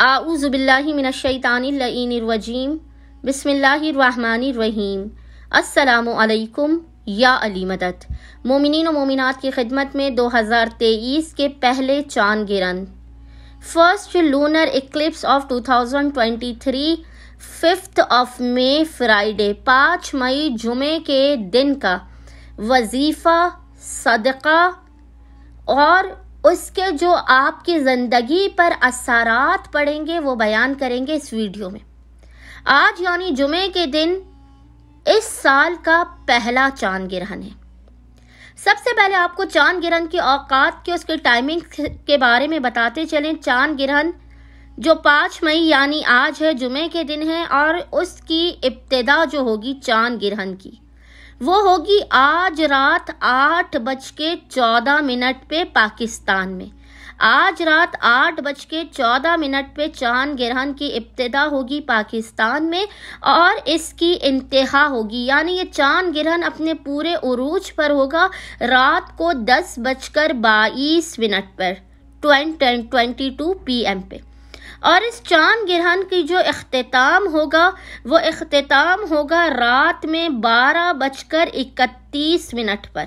اعوذ باللہ من الشیطان اللعین الرجیم بسم اللہ الرحمن الرحیم۔ السلام علیکم یا علی مدد۔ مومنین و مومنات کی خدمت میں 2023 کے پہلے چاند گرہن، فرسٹ لونر ایکلپس آف 2023، 5 مئی فرائیڈے، 5 مئی جمعے کے دن کا وظیفہ، صدقہ اور اس کے جو آپ کی زندگی پر اثرات پڑیں گے وہ بیان کریں گے اس ویڈیو میں۔ آج یعنی جمعے کے دن اس سال کا پہلا چاند گرہن ہے۔ سب سے پہلے آپ کو چاند گرہن کے اوقات کے اس کے ٹائمنگ کے بارے میں بتاتے چلیں۔ چاند گرہن جو 5 مئی یعنی آج ہے، جمعے کے دن ہے، اور اس کی ابتدا جو ہوگی چاند گرہن کی وہ ہوگی آج رات 8:14 پہ پاکستان میں۔ آج رات 8:14 پہ چاند گرہن کی ابتدا ہوگی پاکستان میں، اور اس کی انتہا ہوگی یعنی یہ چاند گرہن اپنے پورے عروج پر ہوگا رات کو 10:22 پر 22 PM پہ۔ اور اس چاند گرہن کی جو اختتام ہوگا وہ اختتام ہوگا رات میں 12:31 پر،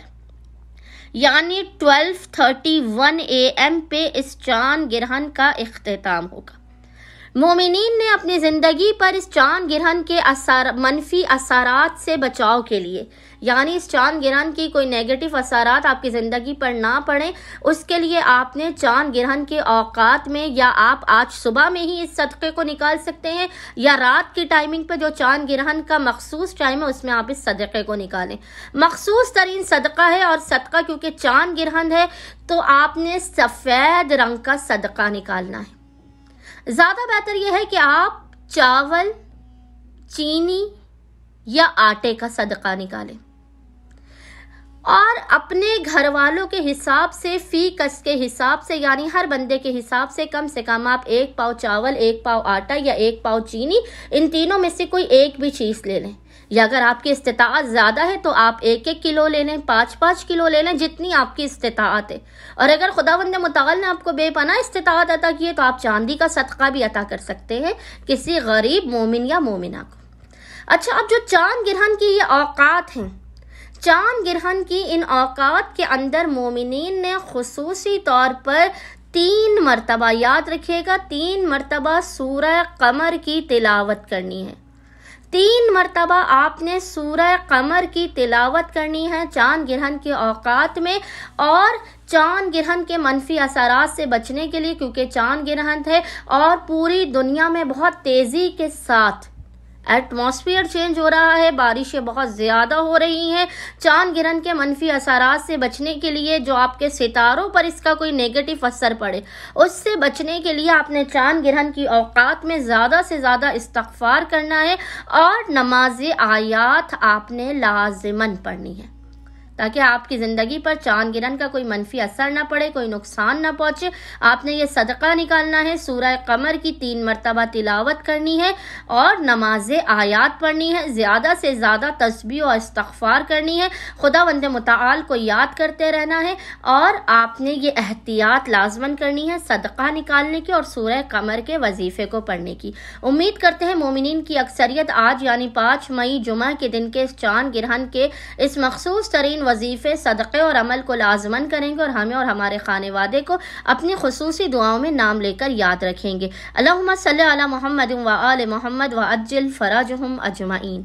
یعنی 12:31 AM پہ اس چاند گرہن کا اختتام ہوگا۔ مومنین نے اپنی زندگی پر اس چاند گرہن کے منفی اثرات سے بچاؤ کے لیے، یعنی اس چاند گرہن کی کوئی نیگیٹو اثرات آپ کی زندگی پر نہ پڑیں، اس کے لیے آپ نے چاند گرہن کے اوقات میں، یا آپ آج صبح میں ہی اس صدقے کو نکال سکتے ہیں، یا رات کی ٹائمنگ پہ جو چاند گرہن کا مخصوص ٹائم ہے اس میں آپ اس صدقے کو نکالیں۔ مخصوص ترین صدقہ ہے، اور صدقہ کیونکہ چاند گرہن ہے تو آپ نے سفید رنگ کا صدقہ نکالنا ہے۔ زیادہ بہتر یہ ہے کہ آپ چاول، چینی یا آٹے کا صدقہ نکالیں، اور اپنے گھر والوں کے حساب سے، فی کس کے حساب سے، یعنی ہر بندے کے حساب سے کم آپ 1 پاؤ چاول، 1 پاؤ آٹا یا 1 پاؤ چینی، ان تینوں میں سے کوئی ایک بھی چیز لے لیں، یا اگر آپ کی استطاعت زیادہ ہے تو آپ 1 کلو لے لیں، 5 کلو لے لیں، جتنی آپ کی استطاعت ہے۔ اور اگر خداوند متعال نے آپ کو بے پناہ استطاعت عطا کی ہے تو آپ چاندی کا صدقہ بھی عطا کر سکتے ہیں کسی غریب مومن یا مومنہ کو۔ اچھا، اب جو چاند گرہن کی یہ اوقات ہیں، چاند گرہن کی ان اوقات کے اندر مومنین نے خصوصی طور پر 3 مرتبہ، یاد رکھیے گا، 3 مرتبہ سورہ قمر کی تلاوت کرنی ہے۔ 3 مرتبہ آپ نے سورہ قمر کی تلاوت کرنی ہے چاند گرہن کے اوقات میں، اور چاند گرہن کے منفی اثرات سے بچنے کے لیے، کیونکہ چاند گرہن ہے اور پوری دنیا میں بہت تیزی کے ساتھ ایٹماسفیئر چینج ہو رہا ہے، بارشیں بہت زیادہ ہو رہی ہیں۔ چاند گرہن کے منفی اثرات سے بچنے کے لیے، جو آپ کے ستاروں پر اس کا کوئی نیگیٹو اثر پڑے، اس سے بچنے کے لیے آپ نے چاند گرہن کی اوقات میں زیادہ سے زیادہ استغفار کرنا ہے، اور نماز آیات آپ نے لازماً پڑھنی ہے، تاکہ آپ کی زندگی پر چاند گرہن کا کوئی منفی اثر نہ پڑے، کوئی نقصان نہ پہنچے۔ آپ نے یہ صدقہ نکالنا ہے، سورہ قمر کی 3 مرتبہ تلاوت کرنی ہے، اور نماز آیات پڑھنی ہے، زیادہ سے زیادہ تسبیح و استغفار کرنی ہے، خداوند متعال کو یاد کرتے رہنا ہے، اور آپ نے یہ احتیاط لازماً کرنی ہے صدقہ نکالنے کی اور سورہ قمر کے وظیفے کو پڑھنے کی۔ امید کرتے ہیں مومنین کی اکثریت آج یعنی 5 مئی جمعہ کے دن کے اس چاند گرہن کے اس مخصوص ترین وظیفے، صدقے اور عمل کو لازماً کریں گے، اور ہمیں اور ہمارے خانوادے کو اپنی خصوصی دعاؤں میں نام لے کر یاد رکھیں گے۔ اللہم صلی علی محمد و آل محمد و عجل فرجہم اجمعین۔